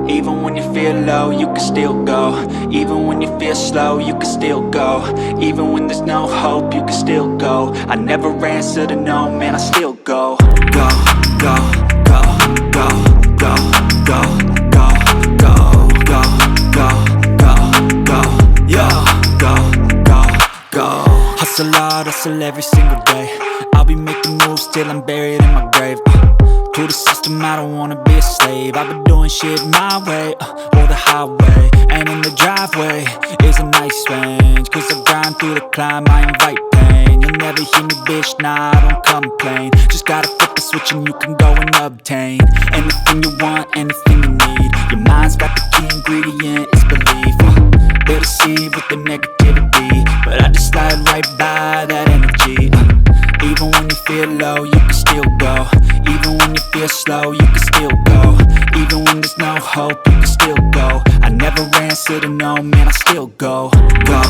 Even when you feel low, you can still go. Even when you feel slow, you can still go. Even when there's no hope, you can still go. I never answer to no, man, I still go. Go, go, go, go, go, go, go, go, go, go, go, go, yo, go, go, go. Hustle hard, hustle every single day. I'll be making moves till I'm buried in my grave. To the system, I don't wanna be a slave. I've been doing shit my way, or the highway. And in the driveway is a nice range, cause I grind through the climb, I invite pain. You'll never hear me, bitch, nah, I don't complain. Just gotta flip the switch and you can go and obtain anything you want, anything you need. Your mind's got the key ingredient, it's belief. They deceive with the negativity, but I just slide right by that energy. Even when you feel low, you can still go. Even when you feel slow, you can still go. Even when there's no hope, you can still go. I never answer to no, man, I still go. Go,